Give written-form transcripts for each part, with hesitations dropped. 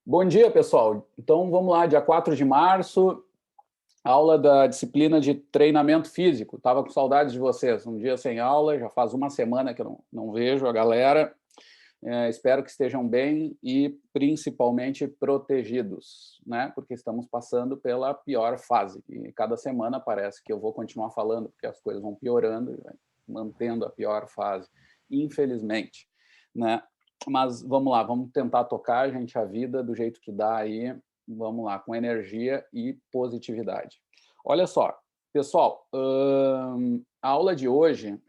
Bom dia, pessoal. Então, vamos lá, dia 4 de março, aula da disciplina de treinamento físico. Estava com saudades de vocês. Um dia sem aula, já faz uma semana que eu não vejo a galera. Espero que estejam bem e, principalmente, protegidos, né? Porque estamos passando pela pior fase. E cada semana parece que eu vou continuar falando, porque as coisas vão piorando e vai mantendo a pior fase, infelizmente, né? Mas vamos lá, vamos tentar tocar, gente, a vida do jeito que dá aí. Vamos lá, com energia e positividade. Olha só, pessoal, a aula de hoje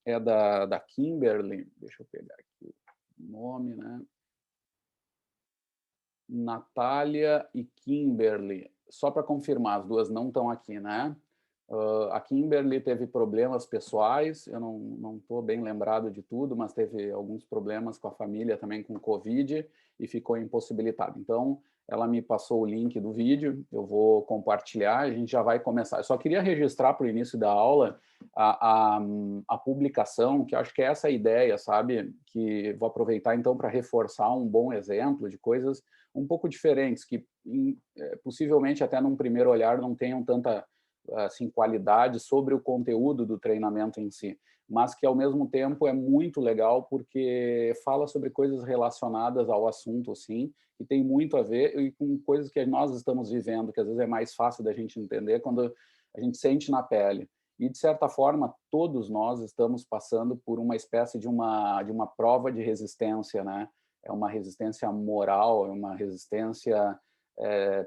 é da Kimberly, deixa eu pegar aqui o nome, né? Natália e Kimberly. Só para confirmar, as duas não estão aqui, né? A Kimberly teve problemas pessoais, eu não estou bem lembrado de tudo, mas teve alguns problemas com a família também com Covid e ficou impossibilitada. Então, ela me passou o link do vídeo, eu vou compartilhar, a gente já vai começar. Eu só queria registrar para o início da aula a publicação, que acho que é essa a ideia, sabe? Que vou aproveitar então para reforçar um bom exemplo de coisas um pouco diferentes, que possivelmente até num primeiro olhar não tenham tanta assim, qualidade sobre o conteúdo do treinamento em si, mas que ao mesmo tempo é muito legal porque fala sobre coisas relacionadas ao assunto, assim, e tem muito a ver e com coisas que nós estamos vivendo, que às vezes é mais fácil da gente entender quando a gente sente na pele. E, de certa forma, todos nós estamos passando por uma espécie de uma prova de resistência, né? É uma resistência moral, é uma resistência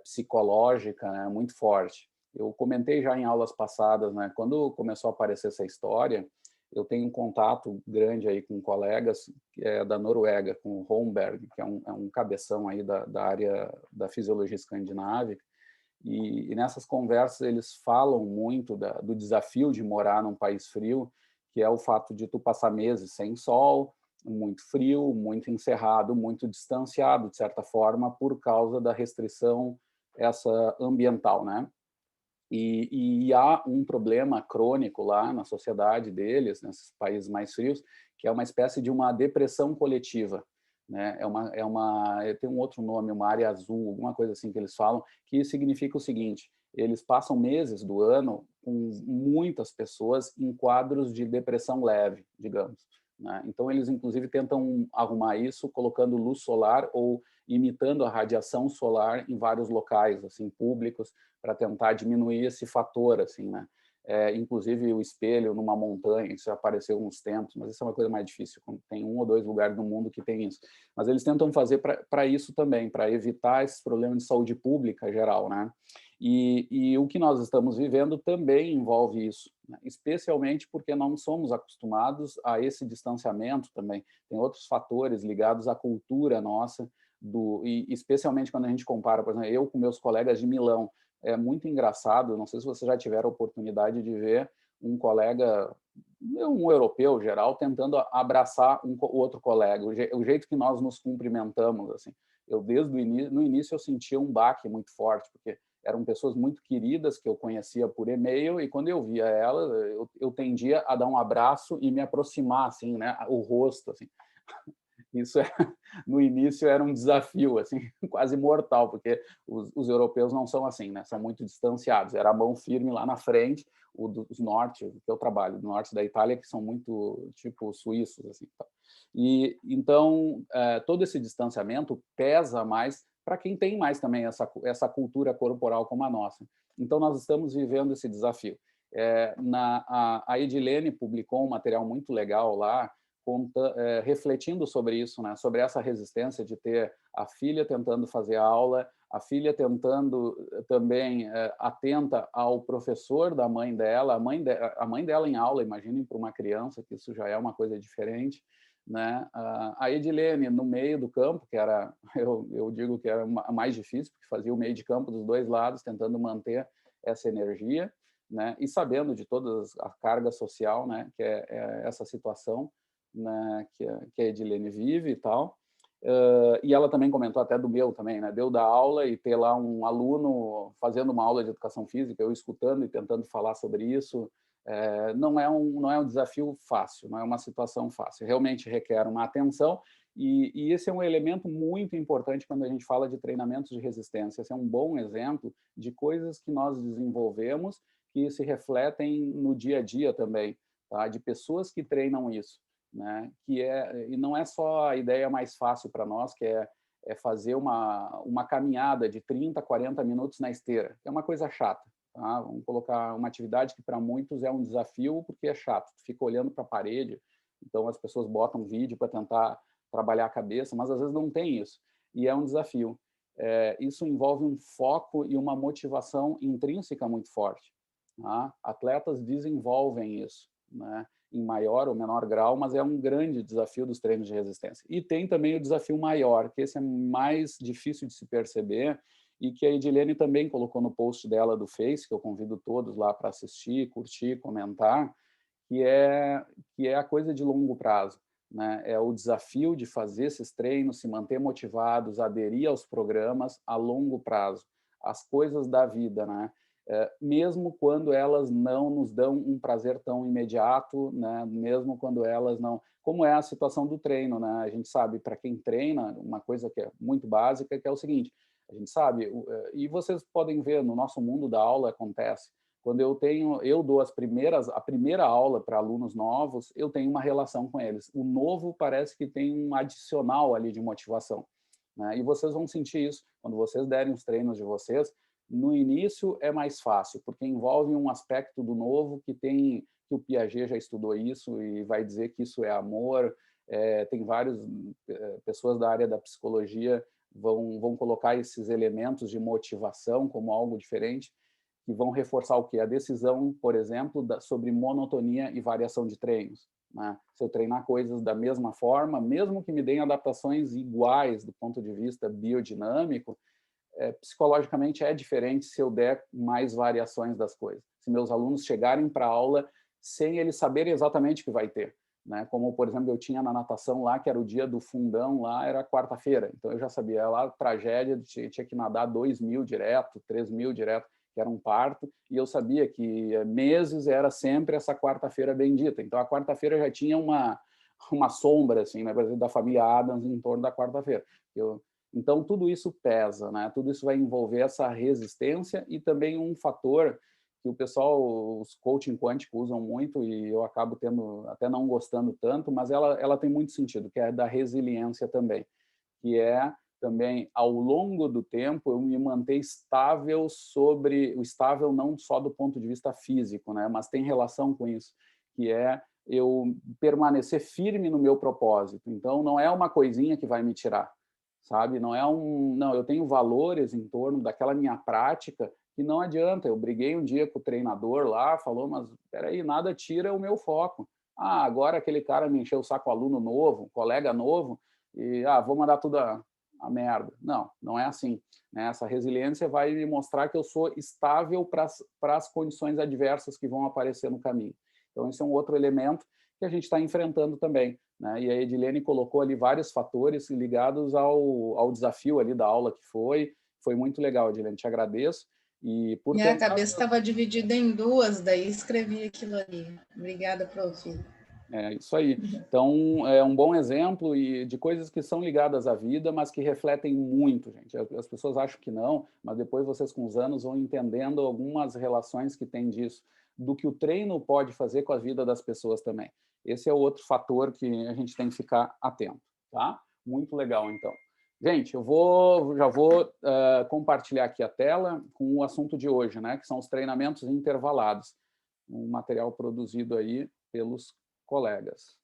psicológica, né? Muito forte. Eu comentei já em aulas passadas, né? Quando começou a aparecer essa história, eu tenho um contato grande aí com colegas da Noruega, com o Holmberg, que é um cabeção aí da área da fisiologia escandinávica, e nessas conversas eles falam muito do desafio de morar num país frio, que é o fato de tu passar meses sem sol, muito frio, muito encerrado, muito distanciado, de certa forma, por causa da restrição essa ambiental, né? E há um problema crônico lá na sociedade deles, nesses países mais frios, que é uma espécie de uma depressão coletiva, né? Tem um outro nome, uma área azul, alguma coisa assim que eles falam, que significa o seguinte: eles passam meses do ano com muitas pessoas em quadros de depressão leve, digamos, né? Então eles inclusive tentam arrumar isso colocando luz solar ou imitando a radiação solar em vários locais assim públicos para tentar diminuir esse fator, assim, né? Inclusive o espelho numa montanha, isso já apareceu uns tempos, mas isso é uma coisa mais difícil, tem um ou dois lugares no mundo que tem isso. Mas eles tentam fazer para isso também, para evitar esses problemas de saúde pública geral, né? E o que nós estamos vivendo também envolve isso, né? Especialmente porque não somos acostumados a esse distanciamento também. Tem outros fatores ligados à cultura nossa, e especialmente quando a gente compara, por exemplo, eu com meus colegas de Milão. É muito engraçado, não sei se vocês já tiveram a oportunidade de ver um colega, um europeu geral, tentando abraçar o outro colega, o jeito que nós nos cumprimentamos, assim. Eu, desde o início, no início eu sentia um baque muito forte, porque eram pessoas muito queridas que eu conhecia por e-mail, e quando eu via elas, eu tendia a dar um abraço e me aproximar, assim, né, o rosto, assim. Isso no início era um desafio assim quase mortal, porque os europeus não são assim, né? São muito distanciados. Era a mão firme lá na frente. Os norte, que eu trabalho, do norte da Itália, que são muito tipo suíços assim. E então todo esse distanciamento pesa mais para quem tem mais também essa cultura corporal como a nossa. Então nós estamos vivendo esse desafio. A Edilene publicou um material muito legal lá, refletindo sobre isso, né? Sobre essa resistência de ter a filha tentando fazer aula, a filha tentando também atenta ao professor da mãe dela, a mãe dela em aula, imaginem para uma criança que isso já é uma coisa diferente, né? A Edilene no meio do campo, que era, eu digo que era mais difícil, porque fazia o meio de campo dos dois lados, tentando manter essa energia, né? E sabendo de toda a carga social, né? Que é essa situação, né, que a Edilene vive e tal. E ela também comentou até do meu também, né? Deu da aula e ter lá um aluno fazendo uma aula de educação física, eu escutando e tentando falar sobre isso, não é um desafio fácil, não é uma situação fácil. Realmente requer uma atenção E esse é um elemento muito importante quando a gente fala de treinamentos de resistência. Esse é um bom exemplo de coisas que nós desenvolvemos que se refletem no dia a dia também, tá? De pessoas que treinam isso, né? E não é só a ideia mais fácil para nós, que é fazer uma caminhada de 30, 40 minutos na esteira. É uma coisa chata, tá? Vamos colocar uma atividade que para muitos é um desafio porque é chato. Tu fica olhando para a parede, então as pessoas botam vídeo para tentar trabalhar a cabeça, mas às vezes não tem isso. E é um desafio. Isso envolve um foco e uma motivação intrínseca muito forte. Tá? Atletas desenvolvem isso, né? Em maior ou menor grau, mas é um grande desafio dos treinos de resistência. E tem também o desafio maior, que esse é mais difícil de se perceber e que a Edilene também colocou no post dela do Face, que eu convido todos lá para assistir, curtir, comentar, que é a coisa de longo prazo, né? É o desafio de fazer esses treinos, se manter motivados, aderir aos programas a longo prazo, as coisas da vida, né? Mesmo quando elas não nos dão um prazer tão imediato, né? Mesmo quando elas não... Como é a situação do treino, né? A gente sabe, para quem treina, uma coisa que é muito básica, que é o seguinte, a gente sabe, e vocês podem ver, no nosso mundo da aula acontece, quando eu dou a primeira aula para alunos novos, eu tenho uma relação com eles. O novo parece que tem um adicional ali de motivação, né? E vocês vão sentir isso quando vocês derem os treinos de vocês. No início é mais fácil, porque envolve um aspecto do novo que o Piaget já estudou isso e vai dizer que isso é amor. Tem várias pessoas da área da psicologia vão colocar esses elementos de motivação como algo diferente, que vão reforçar o quê? A decisão, por exemplo, sobre monotonia e variação de treinos, né? Se eu treinar coisas da mesma forma, mesmo que me deem adaptações iguais do ponto de vista biodinâmico, psicologicamente é diferente se eu der mais variações das coisas. Se meus alunos chegarem para a aula sem eles saberem exatamente o que vai ter, né? Como, por exemplo, eu tinha na natação lá, que era o dia do fundão, lá era quarta-feira, então eu já sabia, lá tragédia, tinha que nadar 2.000 direto, 3.000 direto, que era um parto, e eu sabia que meses era sempre essa quarta-feira bendita. Então, a quarta-feira já tinha uma sombra, assim, né, da família Adams em torno da quarta-feira. Então, tudo isso pesa, né? Tudo isso vai envolver essa resistência e também um fator que o pessoal, os coaching quântico usam muito e eu acabo até não gostando tanto, mas ela tem muito sentido, que é da resiliência também, que é também, ao longo do tempo, eu me manter estável o estável não só do ponto de vista físico, né, mas tem relação com isso, que é eu permanecer firme no meu propósito. Então, não é uma coisinha que vai me tirar, sabe? Não, eu tenho valores em torno daquela minha prática que não adianta. Eu briguei um dia com o treinador lá, falou, mas peraí, nada tira o meu foco. Agora aquele cara me encheu o saco, aluno novo, colega novo, e vou mandar tudo a merda. Não, não é assim, né? Essa resiliência vai me mostrar que eu sou estável para as condições adversas que vão aparecer no caminho. Então, esse é um outro elemento que a gente está enfrentando também, né? E a Edilene colocou ali vários fatores ligados ao desafio ali da aula que foi muito legal, Edilene, te agradeço. E por Minha cabeça estava dividida em duas, daí escrevi aquilo ali. Obrigada, prof. É isso aí. Então, é um bom exemplo de coisas que são ligadas à vida, mas que refletem muito, gente. As pessoas acham que não, mas depois vocês, com os anos, vão entendendo algumas relações que tem disso, do que o treino pode fazer com a vida das pessoas também. Esse é o outro fator que a gente tem que ficar atento, tá? Muito legal, então. Gente, já vou compartilhar aqui a tela com o assunto de hoje, né? Que são os treinamentos intervalados. Um material produzido aí pelos colegas.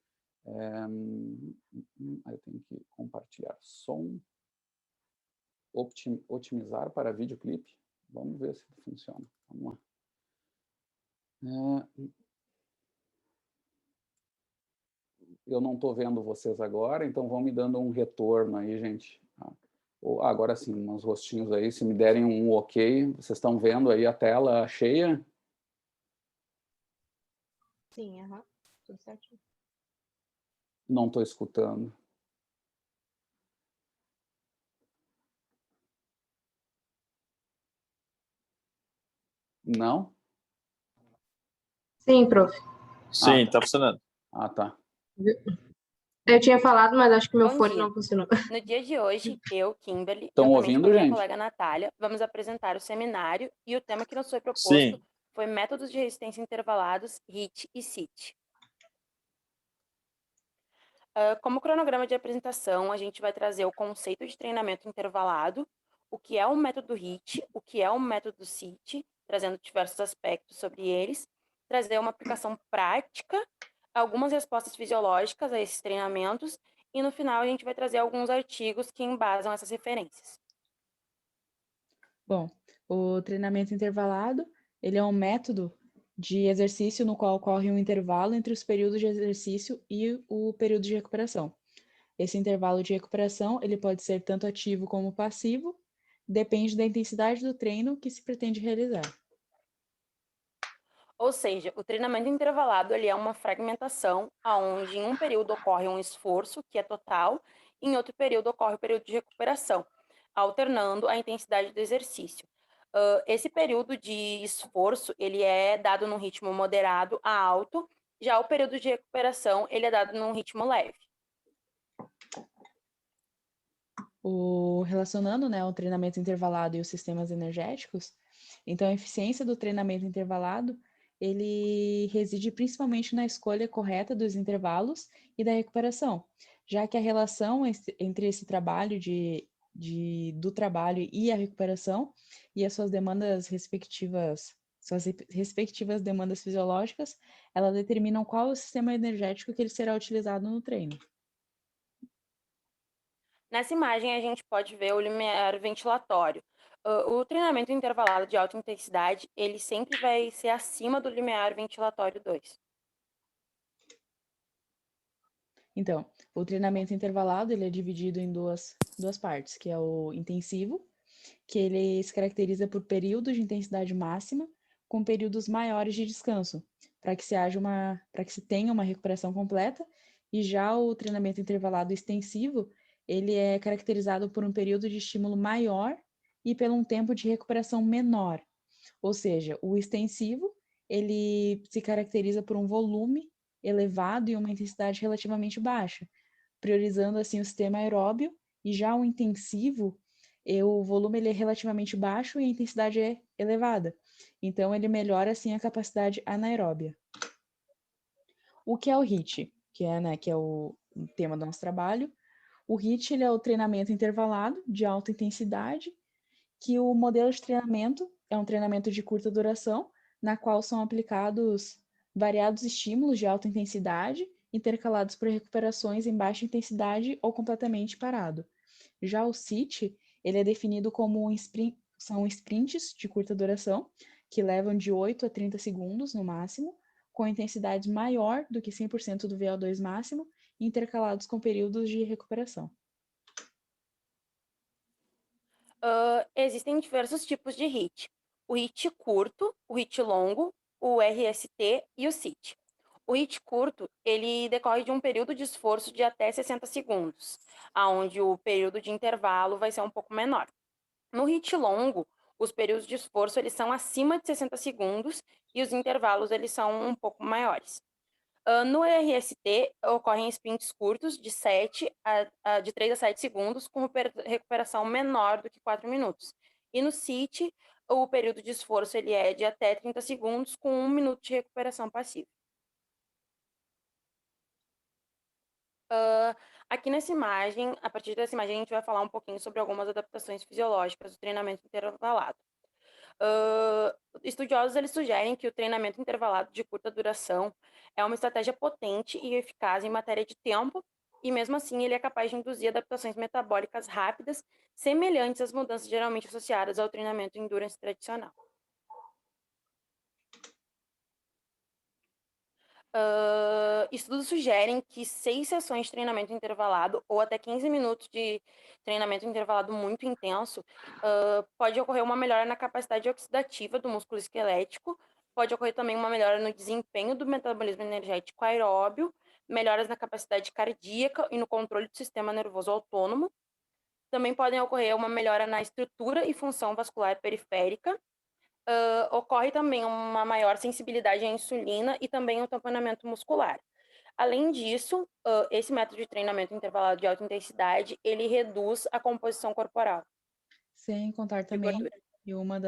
Eu tenho que compartilhar som. Otimizar para videoclipe. Vamos ver se funciona. Vamos lá. Eu não estou vendo vocês agora, então vão me dando um retorno aí, gente. Agora sim, uns rostinhos aí, se me derem um ok. Vocês estão vendo aí a tela cheia? Sim, tudo certinho. Não estou escutando. Não? Sim, prof. Sim, tá funcionando. Tá. Eu tinha falado, mas acho que meu Bom fone dia. não funcionou. No dia de hoje, eu, Kimberly, Estão juntamente ouvindo, com a minha gente? colega Natália, vamos apresentar o seminário e o tema que nos foi proposto Sim. foi métodos de resistência intervalados, HIT e CIT. Como cronograma de apresentação, a gente vai trazer o conceito de treinamento intervalado, o que é o método HIT, o que é o método CIT, trazendo diversos aspectos sobre eles, trazer uma aplicação prática, algumas respostas fisiológicas a esses treinamentos, e no final a gente vai trazer alguns artigos que embasam essas referências. Bom, o treinamento intervalado, ele é um método de exercício no qual ocorre um intervalo entre os períodos de exercício e o período de recuperação. Esse intervalo de recuperação, ele pode ser tanto ativo como passivo, depende da intensidade do treino que se pretende realizar. Ou seja, o treinamento intervalado ele é uma fragmentação onde em um período ocorre um esforço, que é total, e em outro período ocorre o período de recuperação, alternando a intensidade do exercício. Esse período de esforço ele é dado num ritmo moderado a alto, já o período de recuperação ele é dado num ritmo leve. Relacionando, né, o treinamento intervalado e os sistemas energéticos, então a eficiência do treinamento intervalado ele reside principalmente na escolha correta dos intervalos e da recuperação, já que a relação entre esse trabalho do trabalho e a recuperação e as suas demandas respectivas, demandas fisiológicas, elas determinam qual é o sistema energético que ele será utilizado no treino. Nessa imagem, a gente pode ver o limiar ventilatório. O treinamento intervalado de alta intensidade, ele sempre vai ser acima do limiar ventilatório 2. Então, o treinamento intervalado, ele é dividido em duas partes, que é o intensivo, que ele se caracteriza por períodos de intensidade máxima com períodos maiores de descanso, para que se tenha uma recuperação completa, e já o treinamento intervalado extensivo, ele é caracterizado por um período de estímulo maior e por um tempo de recuperação menor. Ou seja, o extensivo, ele se caracteriza por um volume elevado e uma intensidade relativamente baixa, priorizando assim o sistema aeróbio, e já o intensivo, o volume ele é relativamente baixo e a intensidade é elevada. Então ele melhora assim a capacidade anaeróbia. O que é o HIIT? Que é o tema do nosso trabalho. O HIIT ele é o treinamento intervalado de alta intensidade, que o modelo de treinamento é um treinamento de curta duração, na qual são aplicados variados estímulos de alta intensidade, intercalados por recuperações em baixa intensidade ou completamente parado. Já o CIT, ele é definido como são sprints de curta duração, que levam de 8 a 30 segundos no máximo, com intensidade maior do que 100% do VO2 máximo, intercalados com períodos de recuperação. Existem diversos tipos de HIIT. O HIIT curto, o HIIT longo, o RST e o CIT. O HIIT curto, ele decorre de um período de esforço de até 60 segundos, onde o período de intervalo vai ser um pouco menor. No HIIT longo, os períodos de esforço eles são acima de 60 segundos e os intervalos eles são um pouco maiores. No RST, ocorrem sprints curtos de 3 a 7 segundos, com recuperação menor do que 4 minutos. E no CIT, o período de esforço ele é de até 30 segundos, com 1 minuto de recuperação passiva. Aqui nessa imagem, a partir dessa imagem, a gente vai falar um pouquinho sobre algumas adaptações fisiológicas do treinamento intervalado. Estudiosos eles sugerem que o treinamento intervalado de curta duração é uma estratégia potente e eficaz em matéria de tempo, e mesmo assim ele é capaz de induzir adaptações metabólicas rápidas, semelhantes às mudanças geralmente associadas ao treinamento endurance tradicional. Estudos sugerem que 6 sessões de treinamento intervalado ou até 15 minutos de treinamento intervalado muito intenso pode ocorrer uma melhora na capacidade oxidativa do músculo esquelético, pode ocorrer também uma melhora no desempenho do metabolismo energético aeróbio, melhoras na capacidade cardíaca e no controle do sistema nervoso autônomo. Também podem ocorrer uma melhora na estrutura e função vascular periférica. Ocorre também uma maior sensibilidade à insulina e também ao tamponamento muscular. Além disso, esse método de treinamento intervalado de alta intensidade, ele reduz a composição corporal Sem contar de também, gordura. e uma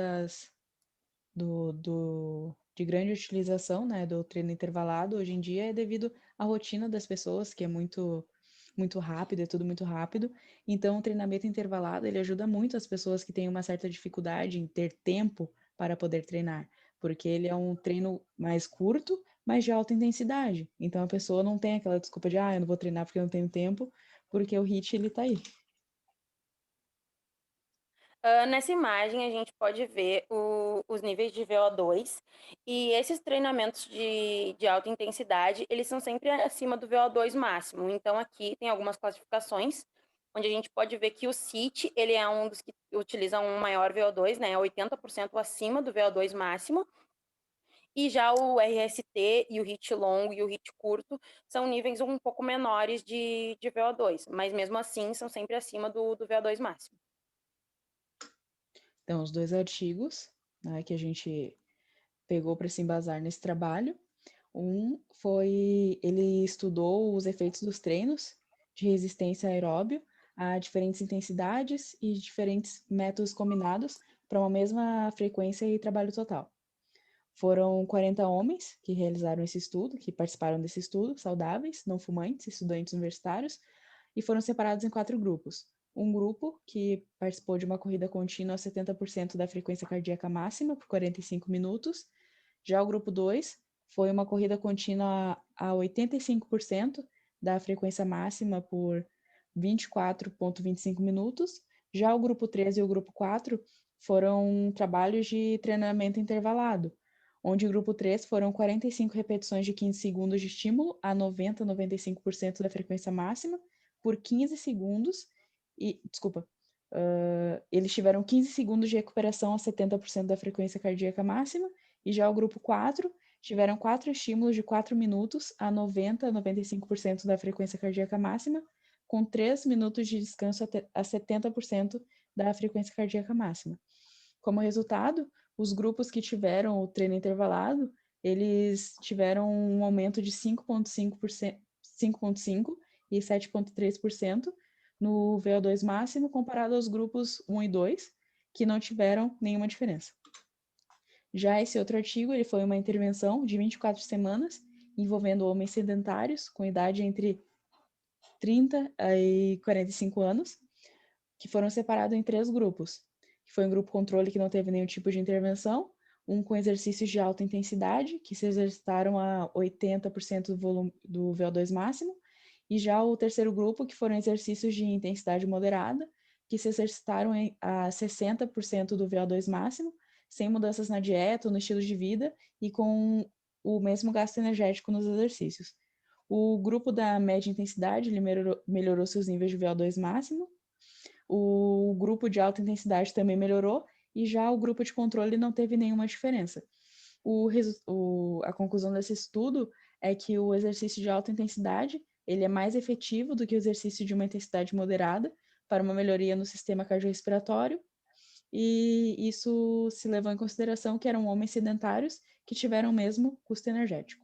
de grande utilização, né, do treino intervalado hoje em dia é devido à rotina das pessoas, que é muito rápido, é tudo muito rápido. Então, o treinamento intervalado, ele ajuda muito as pessoas que têm uma certa dificuldade em ter tempo para poder treinar, porque ele é um treino mais curto, mas de alta intensidade. Então, a pessoa não tem aquela desculpa de, eu não vou treinar porque eu não tenho tempo, porque o HIIT, ele tá aí. Nessa imagem, a gente pode ver os níveis de VO2, e esses treinamentos de alta intensidade, eles são sempre acima do VO2 máximo. Então, aqui tem algumas classificações, onde a gente pode ver que o CIT, ele é um dos que utiliza um maior VO2, né, 80% acima do VO2 máximo, e já o RST e o HIIT longo e o HIIT curto são níveis um pouco menores de VO2, mas mesmo assim são sempre acima do VO2 máximo. Então, os dois artigos, né, que a gente pegou para se embasar nesse trabalho. Ele estudou os efeitos dos treinos de resistência aeróbio a diferentes intensidades e diferentes métodos combinados para uma mesma frequência e trabalho total. Foram 40 homens que realizaram esse estudo, que participaram desse estudo, saudáveis, não fumantes, estudantes universitários, e foram separados em 4 grupos. Um grupo que participou de uma corrida contínua a 70% da frequência cardíaca máxima por 45 minutos. Já o grupo 2 foi uma corrida contínua a 85% da frequência máxima por 24,25 minutos. Já o grupo 3 e o grupo 4 foram trabalhos de treinamento intervalado, onde o grupo 3 foram 45 repetições de 15 segundos de estímulo a 95% da frequência máxima por 15 segundos eles tiveram 15 segundos de recuperação a 70% da frequência cardíaca máxima, e já o grupo 4 tiveram 4 estímulos de 4 minutos a 95% da frequência cardíaca máxima, com 3 minutos de descanso a 70% da frequência cardíaca máxima. Como resultado, os grupos que tiveram o treino intervalado, eles tiveram um aumento de 5,5% e 7,3% no VO2 máximo, comparado aos grupos 1 e 2, que não tiveram nenhuma diferença. Já esse outro artigo, ele foi uma intervenção de 24 semanas, envolvendo homens sedentários, com idade entre 30 e 45 anos, que foram separados em 3 grupos. Foi um grupo controle que não teve nenhum tipo de intervenção, um com exercícios de alta intensidade, que se exercitaram a 80% do volume do VO2 máximo, e já o terceiro grupo, que foram exercícios de intensidade moderada, que se exercitaram a 60% do VO2 máximo, sem mudanças na dieta ou no estilo de vida, e com o mesmo gasto energético nos exercícios. O grupo da média intensidade, ele melhorou seus níveis de VO2 máximo. O grupo de alta intensidade também melhorou, e já o grupo de controle não teve nenhuma diferença. A conclusão desse estudo é que o exercício de alta intensidade, ele é mais efetivo do que o exercício de uma intensidade moderada para uma melhoria no sistema cardiorrespiratório, e isso se levou em consideração que eram homens sedentários que tiveram o mesmo custo energético.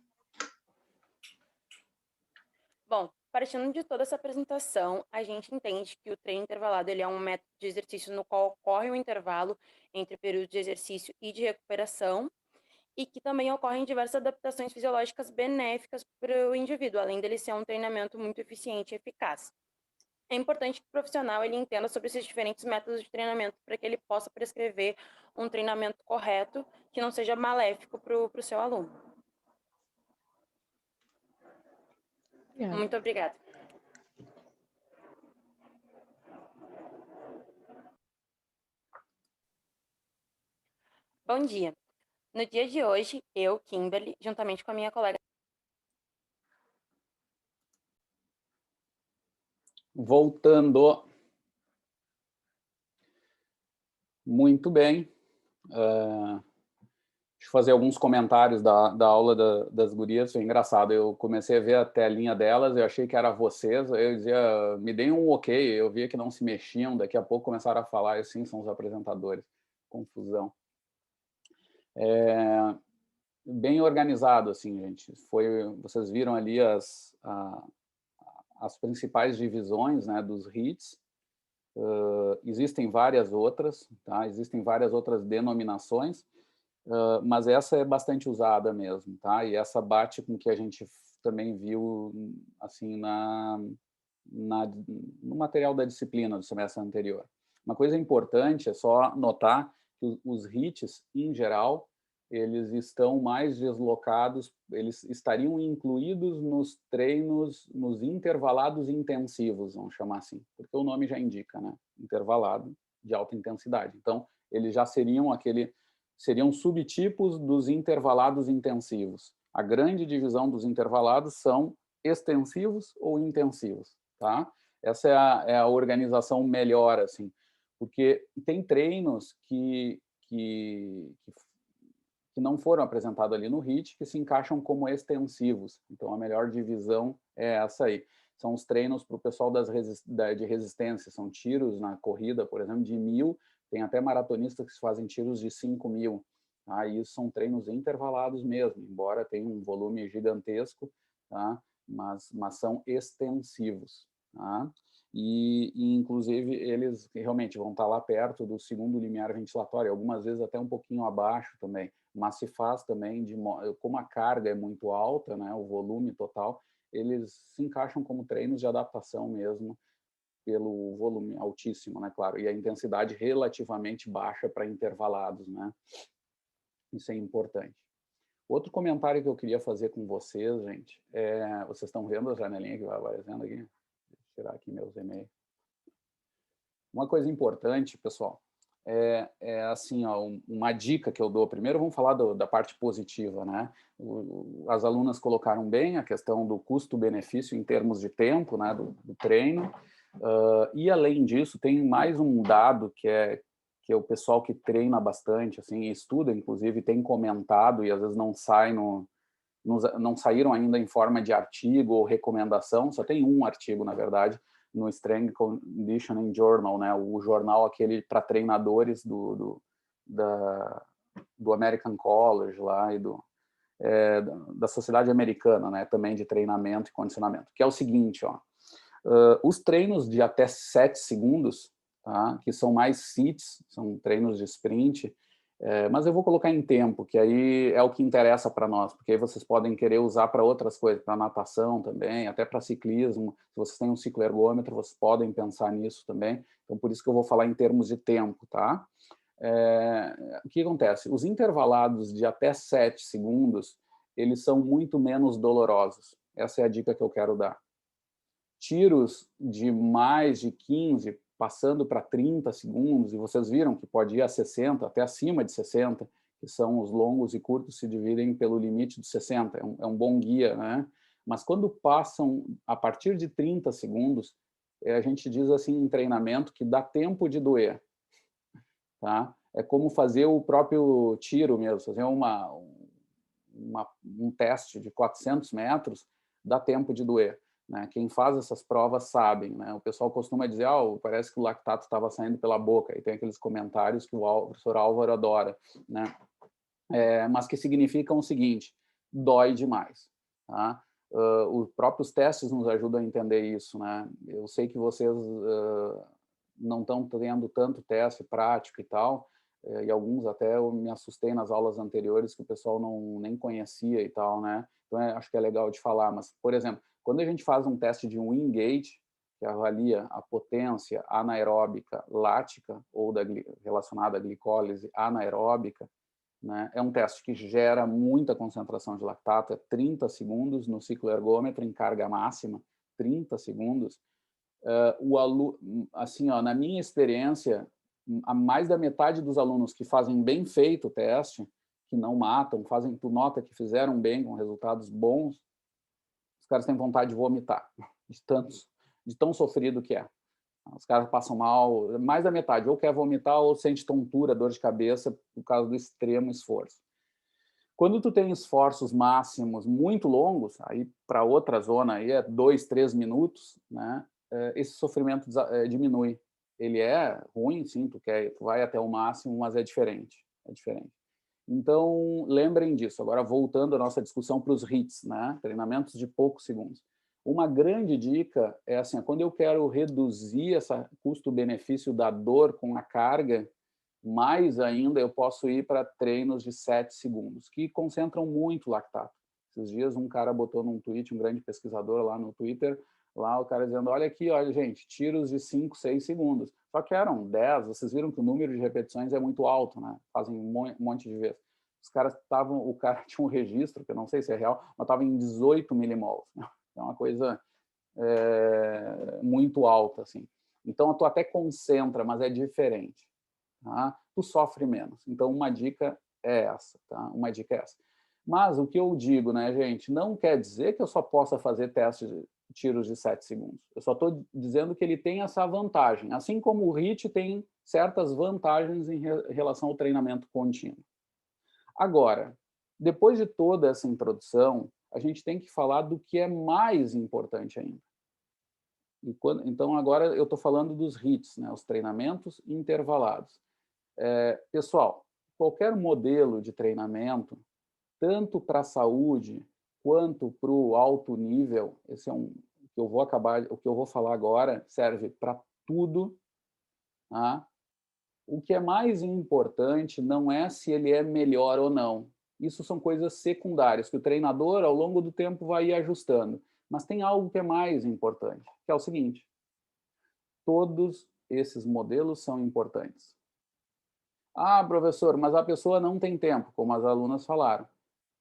Bom, partindo de toda essa apresentação, a gente entende que o treino intervalado ele é um método de exercício no qual ocorre um intervalo entre períodos de exercício e de recuperação, e que também ocorrem diversas adaptações fisiológicas benéficas para o indivíduo, além dele ser um treinamento muito eficiente e eficaz. É importante que o profissional ele entenda sobre esses diferentes métodos de treinamento para que ele possa prescrever um treinamento correto que não seja maléfico para o seu aluno. Obrigada. Muito obrigada. Bom dia. No dia de hoje, eu, Kimberly, juntamente com a minha colega... Voltando. Muito bem. Deixa eu fazer alguns comentários da aula das gurias. Foi engraçado. Eu comecei a ver a telinha delas, eu achei que era vocês. Eu dizia, me deem um ok. Eu via que não se mexiam. Daqui a pouco começaram a falar, assim, são os apresentadores. Confusão. bem organizado, assim, gente. Vocês viram ali as principais divisões, né, dos HIITs. Existem várias outras, tá? Existem várias outras denominações, mas essa é bastante usada mesmo, tá? E essa bate com o que a gente também viu, assim, no material da disciplina do semestre anterior. Uma coisa importante é só notar que os HIITs, em geral, eles estão mais deslocados, eles estariam incluídos nos treinos, nos intervalados intensivos, vamos chamar assim, porque o nome já indica, né? Intervalado de alta intensidade. Então, eles já seriam subtipos dos intervalados intensivos. A grande divisão dos intervalados são extensivos ou intensivos, tá? Essa é a organização melhor, assim, porque tem treinos que não foram apresentados ali no HIIT, que se encaixam como extensivos. Então, a melhor divisão é essa aí. São os treinos para o pessoal de resistência, são tiros na corrida, por exemplo, de 1.000, tem até maratonistas que fazem tiros de 5.000. Tá? E isso são treinos intervalados mesmo, embora tenham um volume gigantesco, tá? mas são extensivos. Tá? E, inclusive, eles realmente vão estar lá perto do segundo limiar ventilatório, algumas vezes até um pouquinho abaixo também, mas se faz também, como a carga é muito alta, né, o volume total, eles se encaixam como treinos de adaptação mesmo, pelo volume altíssimo, né, claro, e a intensidade relativamente baixa para intervalados, né? Isso é importante. Outro comentário que eu queria fazer com vocês, gente, vocês estão vendo a janelinha que vai aparecendo aqui? Deixa eu tirar aqui meus e-mails. Uma coisa importante, pessoal, assim, ó, uma dica que eu dou. Primeiro, vamos falar da parte positiva, né? As alunas colocaram bem a questão do custo-benefício em termos de tempo, né, do treino. E, além disso, tem mais um dado que é o pessoal que treina bastante, assim, estuda, inclusive, tem comentado, e às vezes não saíram ainda em forma de artigo ou recomendação, só tem um artigo, na verdade, no Strength Conditioning Journal, né, o jornal aquele para treinadores do American College lá e da Sociedade Americana, né, também de treinamento e condicionamento, que é o seguinte, ó, os treinos de até 7 segundos, tá, que são mais CITs, são treinos de sprint, mas eu vou colocar em tempo, que aí é o que interessa para nós, porque aí vocês podem querer usar para outras coisas, para natação também, até para ciclismo. Se vocês têm um cicloergômetro, vocês podem pensar nisso também. Então, por isso que eu vou falar em termos de tempo, tá? O que acontece? Os intervalados de até 7 segundos, eles são muito menos dolorosos. Essa é a dica que eu quero dar. Tiros de mais de 15, passando para 30 segundos, e vocês viram que pode ir a 60, até acima de 60, que são os longos e curtos se dividem pelo limite de 60, é um bom guia, né? Mas quando passam a partir de 30 segundos, a gente diz assim em treinamento que dá tempo de doer, tá? É como fazer o próprio tiro mesmo, fazer um teste de 400 metros, dá tempo de doer. Né? Quem faz essas provas sabem, né? O pessoal costuma dizer, parece que o lactato estava saindo pela boca, e tem aqueles comentários que o professor Álvaro adora, né? Mas que significam o seguinte, dói demais, tá? Os próprios testes nos ajudam a entender isso, né? Eu sei que vocês não estão tendo tanto teste prático e tal, e alguns até eu me assustei nas aulas anteriores que o pessoal nem conhecia e tal, né? Então, acho que é legal de falar, mas, por exemplo, quando a gente faz um teste de Wingate, que avalia a potência anaeróbica lática ou relacionada à glicólise anaeróbica, né, é um teste que gera muita concentração de lactato, é 30 segundos no cicloergômetro em carga máxima, 30 segundos. Assim, ó, na minha experiência, a mais da metade dos alunos que fazem bem feito o teste, que não matam, tu nota que fizeram bem, com resultados bons, os caras têm vontade de vomitar, de tão sofrido que é. Os caras passam mal, mais da metade, ou quer vomitar ou sente tontura, dor de cabeça, por causa do extremo esforço. Quando tu tem esforços máximos muito longos, aí para outra zona aí é 2, 3 minutos, né? Esse sofrimento diminui. Ele é ruim, sim, tu vai até o máximo, mas é diferente. Então, lembrem disso. Agora, voltando à nossa discussão para os HIITs, né? Treinamentos de poucos segundos. Uma grande dica é assim, quando eu quero reduzir esse custo-benefício da dor com a carga, mais ainda eu posso ir para treinos de 7 segundos, que concentram muito lactato. Esses dias um cara botou num tweet, um grande pesquisador lá no Twitter, lá o cara dizendo, olha aqui, olha gente, tiros de 5, 6 segundos. Só que eram 10, vocês viram que o número de repetições é muito alto, né? Fazem um monte de vezes. Os caras estavam, o cara tinha um registro, que eu não sei se é real, mas estava em 18 milimols. É uma coisa muito alta, assim. Então, tu até concentra, mas é diferente. Tá? Tu sofre menos. Então, uma dica é essa, tá? Uma dica é essa. Mas o que eu digo, né, gente, não quer dizer que eu só possa fazer testes de tiros de 7 segundos. Eu só estou dizendo que ele tem essa vantagem, assim como o HIIT tem certas vantagens em relação ao treinamento contínuo. Agora, depois de toda essa introdução, a gente tem que falar do que é mais importante ainda. Então, agora eu estou falando dos HIITs, né, os treinamentos intervalados. Pessoal, qualquer modelo de treinamento, tanto para a saúde quanto para o alto nível, esse é o que eu vou falar agora serve para tudo. Tá? O que é mais importante não é se ele é melhor ou não. Isso são coisas secundárias, que o treinador, ao longo do tempo, vai ir ajustando. Mas tem algo que é mais importante, que é o seguinte: todos esses modelos são importantes. Ah, professor, mas a pessoa não tem tempo, como as alunas falaram.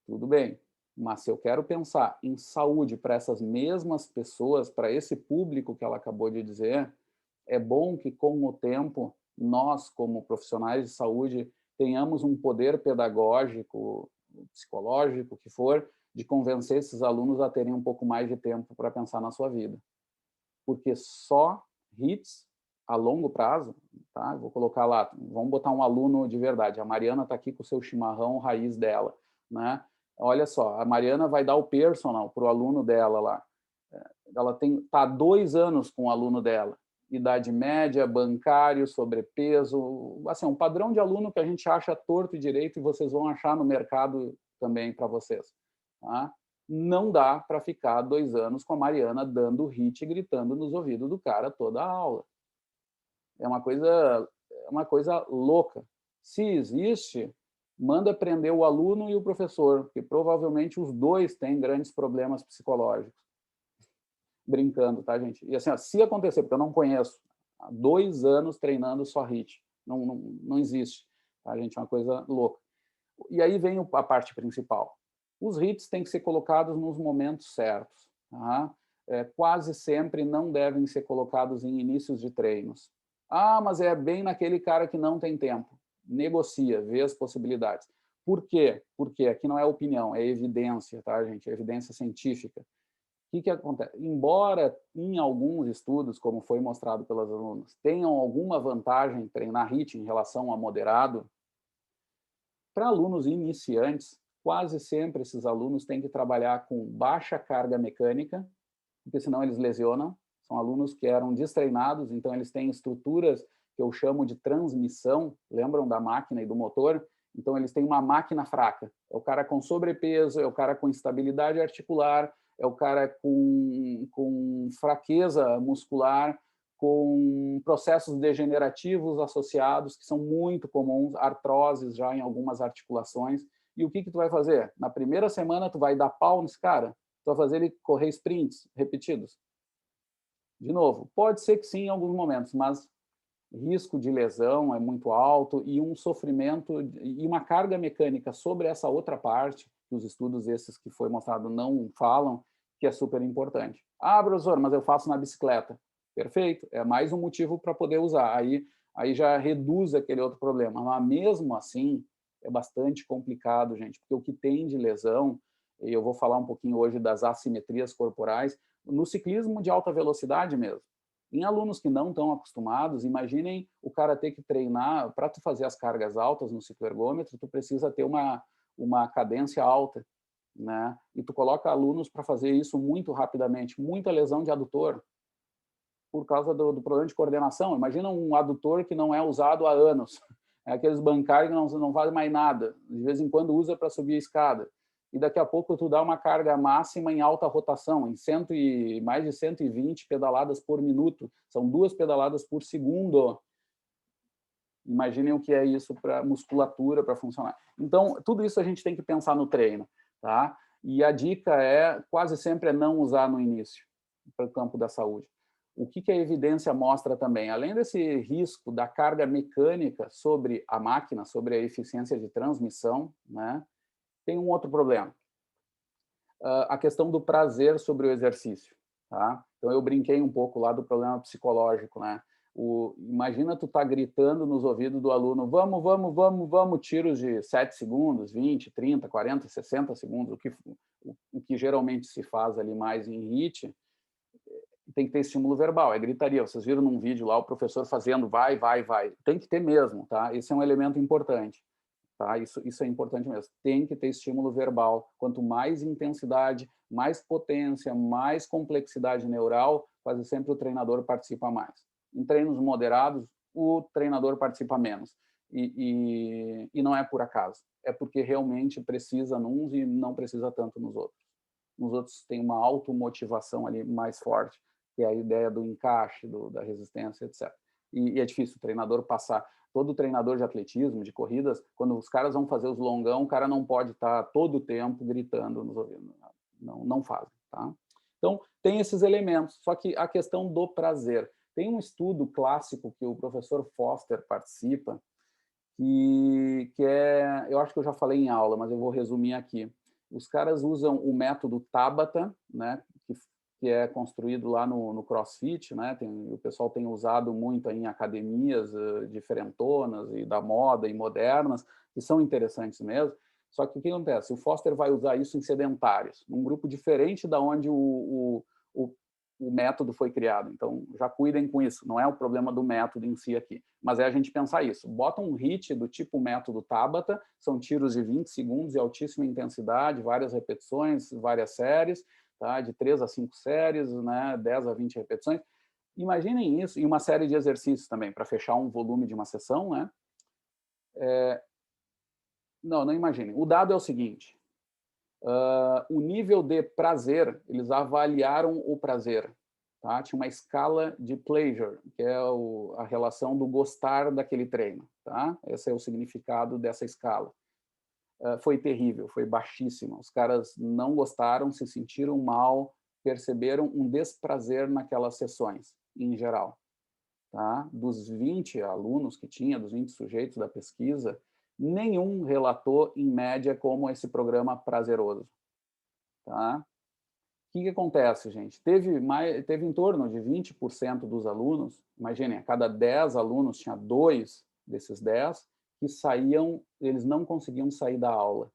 Tudo bem, mas se eu quero pensar em saúde para essas mesmas pessoas, para esse público que ela acabou de dizer, é bom que, com o tempo, nós, como profissionais de saúde, tenhamos um poder pedagógico, psicológico, que for, de convencer esses alunos a terem um pouco mais de tempo para pensar na sua vida. Porque só HIITs a longo prazo, tá? Vou colocar lá, vamos botar um aluno de verdade. A Mariana está aqui com o seu chimarrão raiz dela, né? Olha só, a Mariana vai dar o personal para o aluno dela lá. Ela está há 2 anos com o aluno dela. Idade média, bancário, sobrepeso, assim, um padrão de aluno que a gente acha torto e direito e vocês vão achar no mercado também para vocês. Tá? Não dá para ficar 2 anos com a Mariana dando HIIT e gritando nos ouvidos do cara toda a aula. É uma coisa louca. Se existe, manda prender o aluno e o professor, porque provavelmente os dois têm grandes problemas psicológicos. Brincando, tá, gente? E assim, se acontecer, porque eu não conheço, há 2 anos treinando só HIIT, não existe, tá, gente? É uma coisa louca. E aí vem a parte principal. Os HIITs têm que ser colocados nos momentos certos, tá? Quase sempre não devem ser colocados em inícios de treinos. Ah, mas é bem naquele cara que não tem tempo. Negocia, vê as possibilidades. Por quê? Porque aqui não é opinião, é evidência, tá, gente? É evidência científica. O que acontece? Embora em alguns estudos, como foi mostrado pelas alunas, tenham alguma vantagem treinar HIIT em relação a moderado, para alunos iniciantes, quase sempre esses alunos têm que trabalhar com baixa carga mecânica, porque senão eles lesionam. São alunos que eram destreinados, então eles têm estruturas que eu chamo de transmissão, lembram da máquina e do motor? Então eles têm uma máquina fraca. É o cara com sobrepeso, é o cara com instabilidade articular, é o cara com fraqueza muscular, com processos degenerativos associados, que são muito comuns, artroses já em algumas articulações. E o que tu vai fazer? Na primeira semana, tu vai dar pau nesse cara? Tu vai fazer ele correr sprints repetidos? De novo, pode ser que sim em alguns momentos, mas risco de lesão é muito alto e um sofrimento e uma carga mecânica sobre essa outra parte, que os estudos esses que foi mostrado não falam, que é super importante. Ah, professor, mas eu faço na bicicleta. Perfeito, é mais um motivo para poder usar. Aí já reduz aquele outro problema. Mas mesmo assim, é bastante complicado, gente, porque o que tem de lesão, e eu vou falar um pouquinho hoje das assimetrias corporais, no ciclismo de alta velocidade mesmo. Em alunos que não estão acostumados, imaginem o cara ter que treinar, para tu fazer as cargas altas no cicloergômetro, tu precisa ter uma cadência alta, né? E tu coloca alunos para fazer isso muito rapidamente, muita lesão de adutor, por causa do problema de coordenação. Imagina um adutor que não é usado há anos, É aqueles bancários que não fazem mais nada, de vez em quando usa para subir a escada. E daqui a pouco tu dá uma carga máxima em alta rotação, em mais de 120 pedaladas por minuto. São 2 pedaladas por segundo. Imaginem o que é isso para musculatura, para funcionar. Então, tudo isso a gente tem que pensar no treino, tá? E a dica quase sempre é não usar no início, para o campo da saúde. O que a evidência mostra também? Além desse risco da carga mecânica sobre a máquina, sobre a eficiência de transmissão, né? Tem um outro problema. A questão do prazer sobre o exercício, tá? Então, eu brinquei um pouco lá do problema psicológico, né? Imagina tu tá gritando nos ouvidos do aluno, vamos, tiros de 7 segundos, 20, 30, 40, 60 segundos, o que geralmente se faz ali mais em HIIT, tem que ter estímulo verbal, é gritaria. Vocês viram num vídeo lá o professor fazendo vai. Tem que ter mesmo, tá? Esse é um elemento importante, tá? Isso é importante mesmo. Tem que ter estímulo verbal. Quanto mais intensidade, mais potência, mais complexidade neural, quase sempre o treinador participa mais. Em treinos moderados, o treinador participa menos. E não é por acaso. É porque realmente precisa nos e não precisa tanto nos outros. Nos outros tem uma automotivação ali mais forte, que é a ideia do encaixe, da resistência, etc. E é difícil o treinador passar. Todo treinador de atletismo, de corridas, quando os caras vão fazer os longão, o cara não pode estar todo o tempo gritando nos ouvidos. Não fazem, tá? Então, tem esses elementos. Só que a questão do prazer. Tem um estudo clássico que o professor Foster participa, que eu acho que eu já falei em aula, mas eu vou resumir aqui. Os caras usam o método Tabata, né, que é construído lá no CrossFit, né, o pessoal tem usado muito em academias diferentonas e da moda e modernas, que são interessantes mesmo. Só que o que acontece? O Foster vai usar isso em sedentários, num grupo diferente da onde o método foi criado. Então, já cuidem com isso. Não é o problema do método em si aqui, mas é a gente pensar isso. Bota um HIIT do tipo método Tabata, são tiros de 20 segundos de altíssima intensidade, várias repetições, várias séries, tá? De 3 a 5 séries, né? 10 a 20 repetições. Imaginem isso, e uma série de exercícios também, para fechar um volume de uma sessão, né? Não imaginem. O dado é o seguinte, o nível de prazer, eles avaliaram o prazer. Tá? Tinha uma escala de pleasure, que é a relação do gostar daquele treino. Tá? Esse é o significado dessa escala. Foi terrível, foi baixíssima. Os caras não gostaram, se sentiram mal, perceberam um desprazer naquelas sessões, em geral. Tá? Dos 20 alunos que tinha, dos 20 sujeitos da pesquisa, nenhum relatou, em média, como esse programa prazeroso. Tá? O que acontece, gente? Teve em torno de 20% dos alunos, imaginem, a cada 10 alunos tinha 2 desses 10 que eles não conseguiam sair da aula.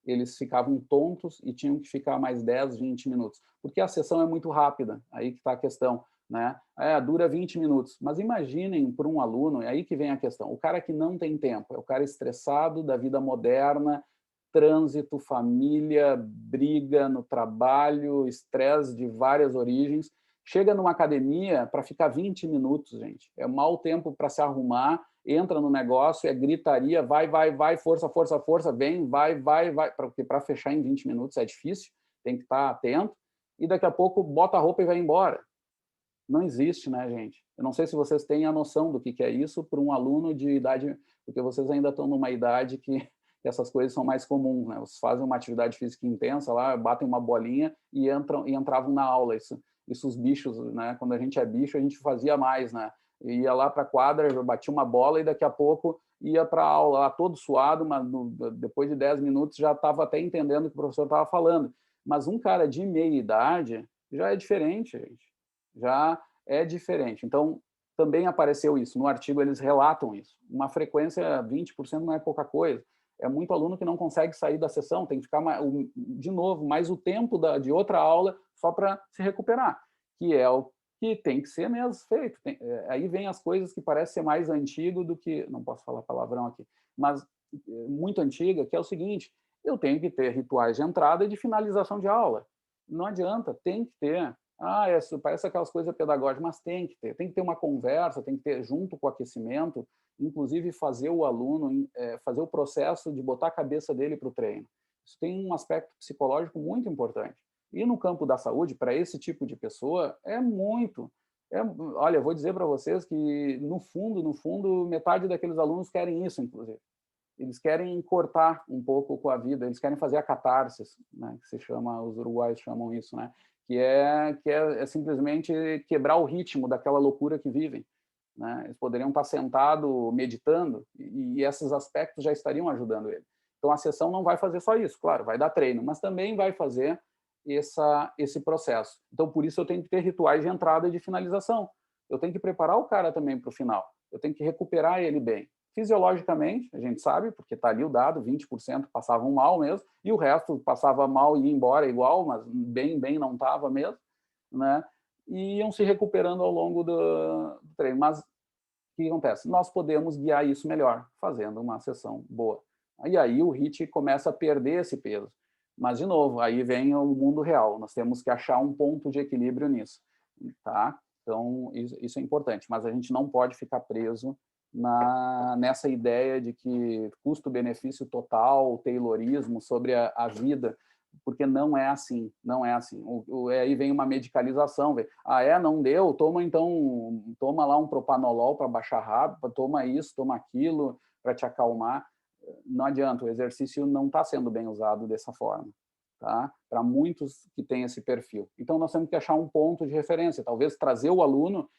Eles ficavam tontos e tinham que ficar mais 10, 20 minutos. Porque a sessão é muito rápida, aí que está a questão. Né? Dura 20 minutos. Mas imaginem para um aluno, é aí que vem a questão, o cara que não tem tempo, é o cara estressado da vida moderna, trânsito, família, briga no trabalho, estresse de várias origens, chega numa academia para ficar 20 minutos, gente. É mau tempo para se arrumar, entra no negócio, é gritaria, vai, força, vem, vai, porque para fechar em 20 minutos é difícil, tem que estar atento, e daqui a pouco bota a roupa e vai embora. Não existe, né, gente? Eu não sei se vocês têm a noção do que é isso para um aluno de idade, porque vocês ainda estão numa idade que essas coisas são mais comuns, né? Vocês fazem uma atividade física intensa lá, batem uma bolinha e entravam na aula. Isso os bichos, né? Quando a gente é bicho, a gente fazia mais, né? Ia lá para a quadra, batia uma bola e daqui a pouco ia para a aula, lá todo suado, mas depois de 10 minutos já estava até entendendo o que o professor estava falando. Mas um cara de meia idade já é diferente, gente. Já é diferente. Então, também apareceu isso. No artigo, eles relatam isso. Uma frequência 20% não é pouca coisa. É muito aluno que não consegue sair da sessão, tem que ficar, de novo, mais o tempo de outra aula só para se recuperar, que é o que tem que ser mesmo feito. Aí vem as coisas que parecem ser mais antigo do que... Não posso falar palavrão aqui, mas muito antiga, que é o seguinte, eu tenho que ter rituais de entrada e de finalização de aula. Não adianta, tem que ter. Parece aquelas coisas pedagógicas, mas tem que ter uma conversa, tem que ter, junto com o aquecimento, inclusive fazer o aluno, fazer o processo de botar a cabeça dele para o treino. Isso tem um aspecto psicológico muito importante. E no campo da saúde, para esse tipo de pessoa, olha, eu vou dizer para vocês que, no fundo, metade daqueles alunos querem isso, inclusive. Eles querem cortar um pouco com a vida, eles querem fazer a catarse, né, que se chama, os uruguaios chamam isso, né, que é simplesmente quebrar o ritmo daquela loucura que vivem. Né? Eles poderiam estar sentados, meditando, e esses aspectos já estariam ajudando ele. Então, a sessão não vai fazer só isso, claro, vai dar treino, mas também vai fazer esse processo. Então, por isso, eu tenho que ter rituais de entrada e de finalização. Eu tenho que preparar o cara também para o final. Eu tenho que recuperar ele bem. Fisiologicamente, a gente sabe, porque está ali o dado, 20% passavam mal mesmo, e o resto passava mal e ia embora igual, mas bem não estava mesmo, né? E iam se recuperando ao longo do treino. Mas o que acontece? Nós podemos guiar isso melhor, fazendo uma sessão boa. E aí o HIIT começa a perder esse peso. Mas, de novo, aí vem o mundo real. Nós temos que achar um ponto de equilíbrio nisso. Tá? Então, isso é importante. Mas a gente não pode ficar preso nessa ideia de que custo-benefício total, taylorismo sobre a vida, porque não é assim, não é assim. Aí vem uma medicalização, não deu, toma lá um propanolol para baixar rápido, toma isso, toma aquilo para te acalmar. Não adianta, o exercício não está sendo bem usado dessa forma, tá? Para muitos que têm esse perfil. Então, nós temos que achar um ponto de referência, talvez trazer o aluno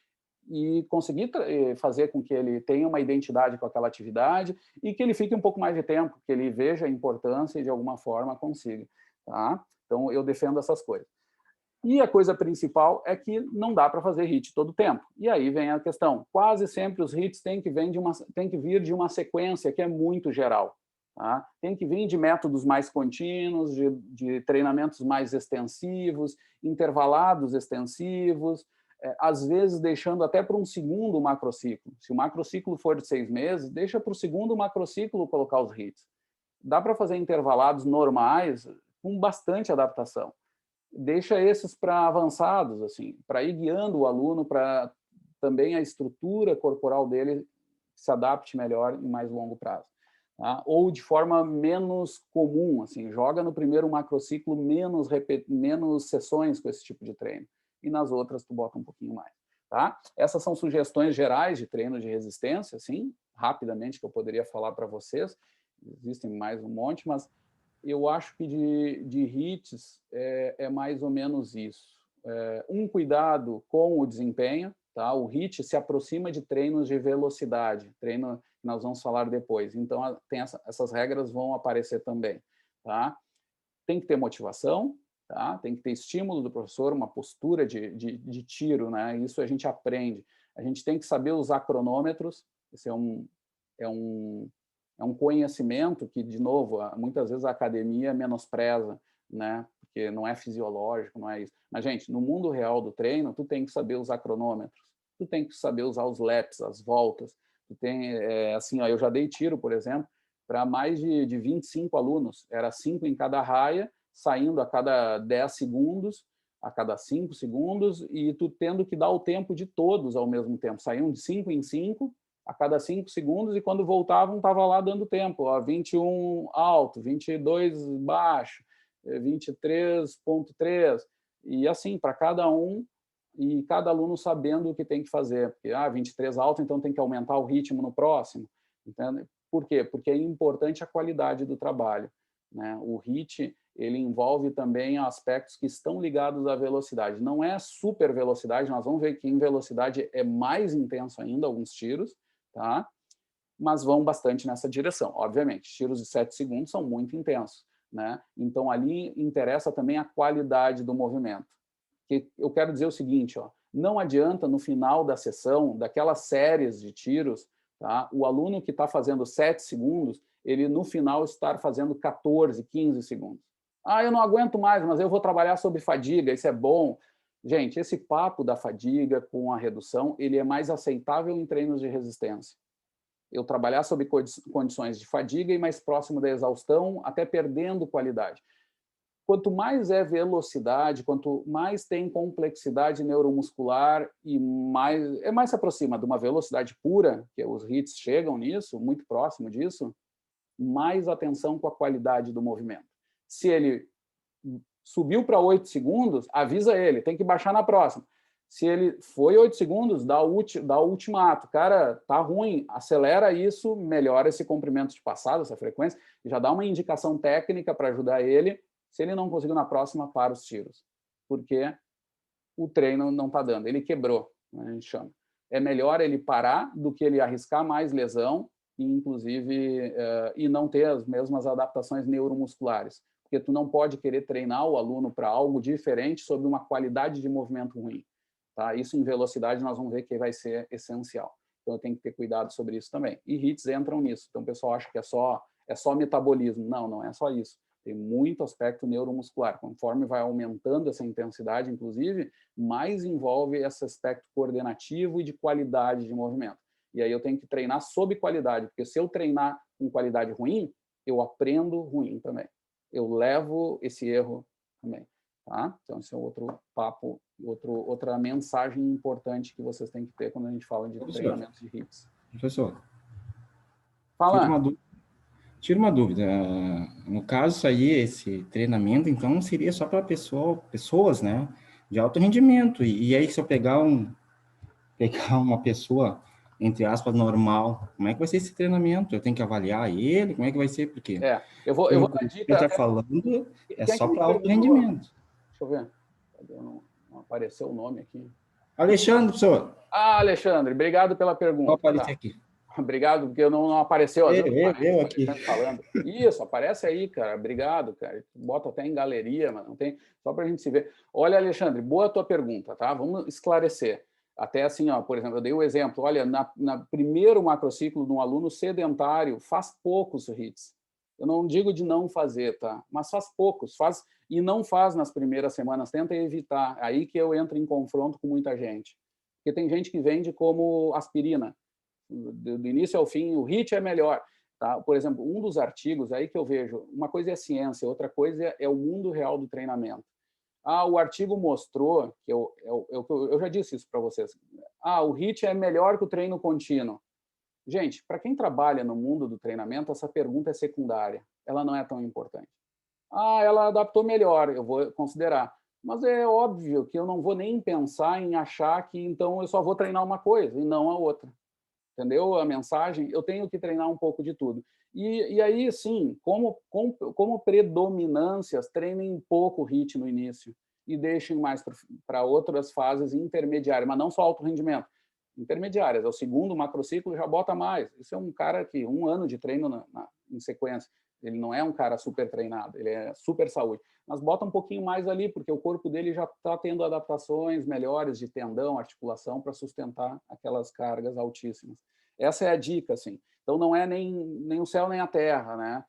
e conseguir fazer com que ele tenha uma identidade com aquela atividade e que ele fique um pouco mais de tempo, que ele veja a importância e, de alguma forma, consiga. Tá? Então, eu defendo essas coisas. E a coisa principal é que não dá para fazer HIIT todo o tempo. E aí vem a questão. Quase sempre os HIITs têm que vir de uma sequência que é muito geral. Tá? Tem que vir de métodos mais contínuos, de treinamentos mais extensivos, intervalados extensivos, às vezes deixando até para um segundo macrociclo. Se o macrociclo for de 6 meses, deixa para o segundo macrociclo colocar os HIITs. Dá para fazer intervalados normais com bastante adaptação. Deixa esses para avançados, assim, para ir guiando o aluno para também a estrutura corporal dele se adapte melhor em mais longo prazo. Tá? Ou de forma menos comum, assim, joga no primeiro macrociclo menos sessões com esse tipo de treino. E nas outras tu bota um pouquinho mais. Tá? Essas são sugestões gerais de treino de resistência, assim, rapidamente, que eu poderia falar para vocês. Existem mais um monte, mas eu acho que de HIITs é mais ou menos isso. Um cuidado com o desempenho, tá? O HIIT se aproxima de treinos de velocidade, treino que nós vamos falar depois. Então, essas regras vão aparecer também. Tá? Tem que ter motivação, tá? Tem que ter estímulo do professor, uma postura de tiro, né? Isso a gente aprende. A gente tem que saber usar cronômetros, esse é um conhecimento que, de novo, muitas vezes a academia menospreza, né? Porque não é fisiológico, não é isso. Mas, gente, no mundo real do treino, tu tem que saber usar cronômetros, tu tem que saber usar os laps, as voltas. Tu tem, assim, eu já dei tiro, por exemplo, para mais de 25 alunos. Era 5 em cada raia, saindo a cada 10 segundos, a cada 5 segundos, e tu tendo que dar o tempo de todos ao mesmo tempo. Saíam de 5 em 5, a cada 5 segundos, e quando voltavam, estava lá dando tempo. 21 alto, 22 baixo, 23,3. E assim, para cada um, e cada aluno sabendo o que tem que fazer. Porque, 23 alto, então tem que aumentar o ritmo no próximo. Entende? Por quê? Porque é importante a qualidade do trabalho. Né? O HIIT, ele envolve também aspectos que estão ligados à velocidade. Não é super velocidade, nós vamos ver que em velocidade é mais intenso ainda alguns tiros, tá? Mas vão bastante nessa direção. Obviamente, tiros de 7 segundos são muito intensos. Né? Então, ali interessa também a qualidade do movimento. Que eu quero dizer o seguinte, não adianta no final da sessão, daquelas séries de tiros, tá? O aluno que está fazendo 7 segundos, ele no final estar fazendo 14, 15 segundos. Eu não aguento mais, mas eu vou trabalhar sobre fadiga, isso é bom. Gente, esse papo da fadiga com a redução, ele é mais aceitável em treinos de resistência. Eu trabalhar sob condições de fadiga e mais próximo da exaustão, até perdendo qualidade. quanto mais é velocidade, quanto mais tem complexidade neuromuscular e mais se aproxima de uma velocidade pura, que os HIITs chegam nisso, muito próximo disso, mais atenção com a qualidade do movimento. Se ele subiu para 8 segundos, avisa ele, tem que baixar na próxima. Se ele foi 8 segundos, dá o ultimato. Cara, tá ruim, acelera isso, melhora esse comprimento de passada, essa frequência, já dá uma indicação técnica para ajudar ele. Se ele não conseguiu na próxima, para os tiros. Porque o treino não está dando, ele quebrou, né, a gente chama. É melhor ele parar do que ele arriscar mais lesão e, inclusive, e não ter as mesmas adaptações neuromusculares. Porque tu não pode querer treinar o aluno para algo diferente sob uma qualidade de movimento ruim. Tá? Isso em velocidade nós vamos ver que vai ser essencial. Então eu tenho que ter cuidado sobre isso também. E HIITs entram nisso. Então o pessoal acha que é só metabolismo. Não, não é só isso. Tem muito aspecto neuromuscular. Conforme vai aumentando essa intensidade, inclusive, mais envolve esse aspecto coordenativo e de qualidade de movimento. E aí eu tenho que treinar sob qualidade, porque se eu treinar com qualidade ruim, eu aprendo ruim também. Eu levo esse erro também. Tá? Então, esse é outro papo, outra mensagem importante que vocês têm que ter quando a gente fala de treinamento de HIITs. Professor, Fala. Tira uma dúvida. No caso, isso aí, esse treinamento, então, seria só para pessoas, né, de alto rendimento. E aí, se eu pegar uma pessoa, entre aspas, normal, como é que vai ser esse treinamento? Eu tenho que avaliar ele? Como é que vai ser? Porque eu vou dar dica. Você está falando, é só para alto perguntou? rendimento. Deixa eu ver. Não apareceu o nome aqui. Alexandre, professor. Alexandre, obrigado pela pergunta. Vou aparecer aqui. Obrigado, porque não apareceu. Eu aqui. Falando. Isso, aparece aí, cara. Obrigado, cara. Bota até em galeria, mas não tem. Só para a gente se ver. Olha, Alexandre, boa tua pergunta, tá? Vamos esclarecer. Até assim, ó, por exemplo, eu dei o exemplo. Olha, na primeiro macrociclo de um aluno sedentário, faz poucos HIITs. Eu não digo de não fazer, tá? Mas faz poucos. E não faz nas primeiras semanas. Tenta evitar. Aí que eu entro em confronto com muita gente. Porque tem gente que vende como aspirina. Do início ao fim, o HIIT é melhor. Tá? Por exemplo, um dos artigos aí que eu vejo, uma coisa é ciência, outra coisa é o mundo real do treinamento. O artigo mostrou, que eu já disse isso para vocês, o HIIT é melhor que o treino contínuo. Gente, para quem trabalha no mundo do treinamento, essa pergunta é secundária, ela não é tão importante. Ela adaptou melhor, eu vou considerar. Mas é óbvio que eu não vou nem pensar em achar que então eu só vou treinar uma coisa e não a outra. Entendeu a mensagem? Eu tenho que treinar um pouco de tudo. E aí, sim, como predominâncias, treinem pouco HIIT no início e deixem mais para outras fases intermediárias, mas não só alto rendimento. Intermediárias, é o segundo macrociclo, já bota mais. Isso é um cara que 1 ano de treino em sequência. Ele não é um cara super treinado, ele é super saúde. Mas bota um pouquinho mais ali, porque o corpo dele já está tendo adaptações melhores de tendão, articulação, para sustentar aquelas cargas altíssimas. Essa é a dica, assim. Então, não é nem o céu nem a terra, né?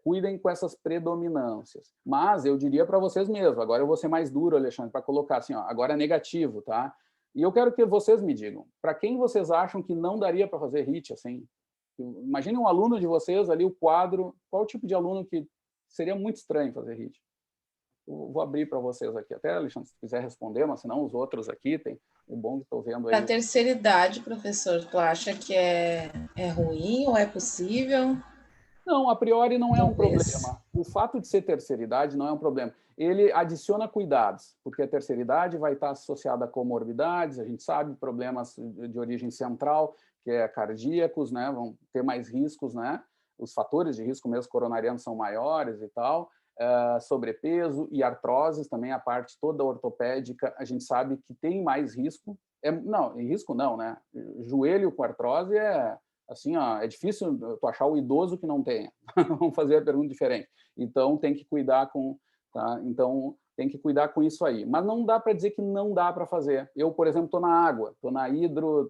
Cuidem com essas predominâncias. Mas eu diria para vocês mesmo, agora eu vou ser mais duro, Alexandre, para colocar assim, agora é negativo, tá? E eu quero que vocês me digam, para quem vocês acham que não daria para fazer HIIT assim? Imagine um aluno de vocês ali, o quadro, qual o tipo de aluno que seria muito estranho fazer HIIT? Eu vou abrir para vocês aqui, até, Alexandre, se quiser responder, mas senão os outros aqui, tem o bom que estou vendo aí. Para a terceira idade, professor, tu acha que é ruim ou é possível? Não, a priori não é um problema. O fato de ser terceira idade não é um problema. Ele adiciona cuidados, porque a terceira idade vai estar associada a comorbidades, a gente sabe, problemas de origem central, que é cardíacos, né? Vão ter mais riscos, né? Os fatores de risco mesmo coronarianos são maiores e tal, sobrepeso e artroses também, a parte toda ortopédica, a gente sabe que tem mais risco. Risco não, né? Joelho com artrose assim, é difícil tu achar o idoso que não tenha. Vamos fazer a pergunta diferente. Então, tem que cuidar com... Tá? Então, tem que cuidar com isso aí. Mas não dá para dizer que não dá para fazer. Eu, por exemplo, estou na água, estou na hidro,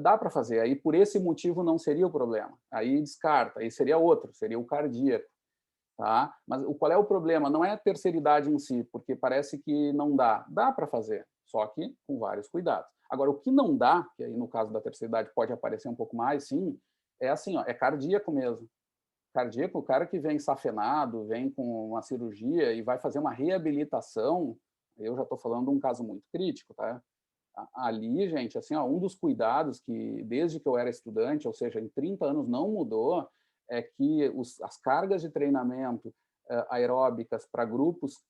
dá para fazer. Aí, por esse motivo, não seria o problema. Aí descarta, aí seria outro, seria o cardíaco. Tá? Mas qual é o problema? Não é a terceira idade em si, porque parece que não dá. Dá para fazer, só que com vários cuidados. Agora, o que não dá, que aí no caso da terceira idade pode aparecer um pouco mais, sim, é assim, é cardíaco mesmo. cardíaco, o cara que vem safenado, vem com uma cirurgia e vai fazer uma reabilitação, eu já estou falando de um caso muito crítico, tá? Ali, gente, assim, ó, um dos cuidados que, desde que eu era estudante, ou seja, em 30 anos não mudou, é que as cargas de treinamento aeróbicas para grupos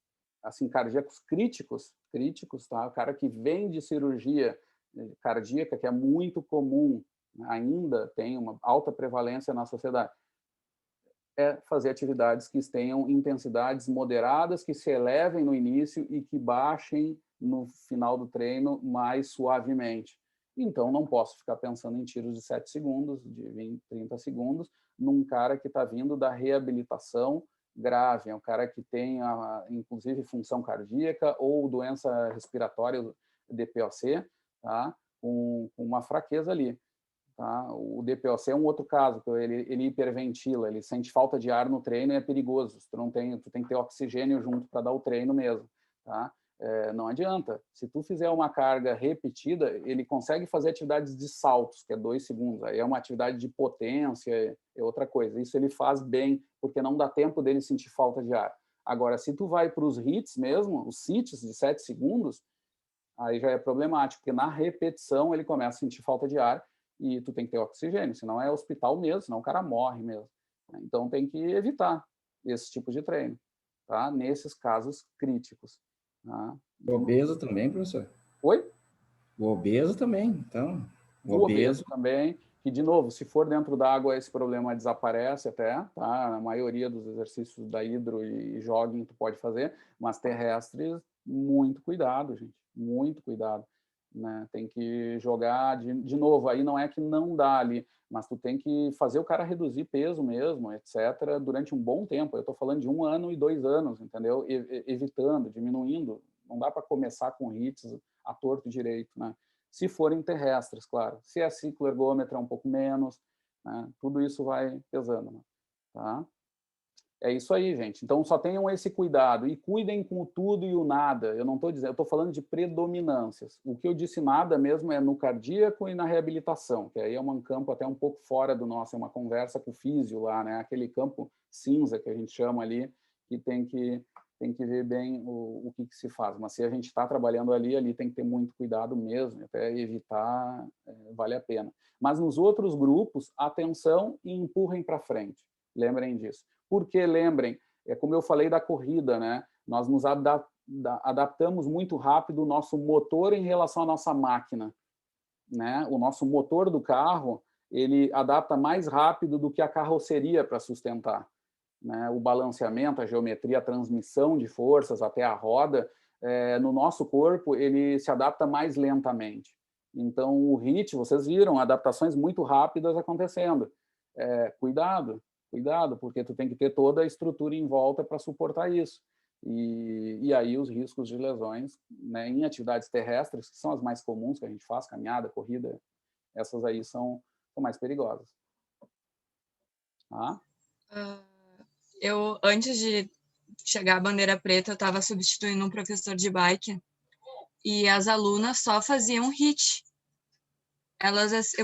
assim, cardíacos críticos, tá? O cara que vem de cirurgia cardíaca, que é muito comum, ainda tem uma alta prevalência na sociedade, é fazer atividades que tenham intensidades moderadas, que se elevem no início e que baixem no final do treino mais suavemente. Então, não posso ficar pensando em tiros de 7 segundos, de 20, 30 segundos, num cara que está vindo da reabilitação grave, é um cara que tem, inclusive, função cardíaca ou doença respiratória, DPOC, tá? Com uma fraqueza ali. Tá? O DPOC é um outro caso, ele hiperventila, ele sente falta de ar no treino e é perigoso. Tu tem que ter oxigênio junto para dar o treino mesmo. Tá? Não adianta. Se tu fizer uma carga repetida, ele consegue fazer atividades de saltos, que é 2 segundos. Aí é uma atividade de potência, é outra coisa. Isso ele faz bem, porque não dá tempo dele sentir falta de ar. Agora, se tu vai para os hits mesmo, os hits de 7 segundos, aí já é problemático, porque na repetição ele começa a sentir falta de ar e tu tem que ter oxigênio, senão é hospital mesmo, senão o cara morre mesmo. Então tem que evitar esse tipo de treino, tá? Nesses casos críticos. Tá? O obeso também, professor? Oi? O obeso também, então. O obeso também, que de novo, se for dentro da água, esse problema desaparece até, tá? A maioria dos exercícios da hidro e jogging tu pode fazer, mas terrestres, muito cuidado, gente, muito cuidado. Né? Tem que jogar de novo, aí não é que não dá ali, mas tu tem que fazer o cara reduzir peso mesmo, etc., durante um bom tempo. Eu estou falando de 1 ano e 2 anos, entendeu? Evitando, diminuindo. Não dá para começar com hits a torto direito, né? Se forem terrestres, claro. Se é ciclo ergômetro, é um pouco menos, né? Tudo isso vai pesando, né? Tá? É isso aí, gente. Então, só tenham esse cuidado e cuidem com o tudo e o nada. Eu não estou dizendo, eu estou falando de predominâncias. O que eu disse nada mesmo é no cardíaco e na reabilitação, que aí é um campo até um pouco fora do nosso, é uma conversa com o físio lá, né? Aquele campo cinza que a gente chama ali, que tem que ver bem o que se faz. Mas se a gente está trabalhando ali tem que ter muito cuidado mesmo, até evitar, vale a pena. Mas nos outros grupos, atenção e empurrem para frente. Lembrem disso. Porque, lembrem, é como eu falei da corrida, né? Nós nos adaptamos muito rápido o nosso motor em relação à nossa máquina. Né? O nosso motor do carro, ele adapta mais rápido do que a carroceria para sustentar. Né? O balanceamento, a geometria, a transmissão de forças até a roda, no nosso corpo, ele se adapta mais lentamente. Então, o HIIT, vocês viram, adaptações muito rápidas acontecendo. Cuidado, porque tu tem que ter toda a estrutura em volta para suportar isso. E aí os riscos de lesões, né, em atividades terrestres, que são as mais comuns que a gente faz, caminhada, corrida, essas aí são mais perigosas. Tá? Eu, antes de chegar à bandeira preta, eu estava substituindo um professor de bike e as alunas só faziam HIIT.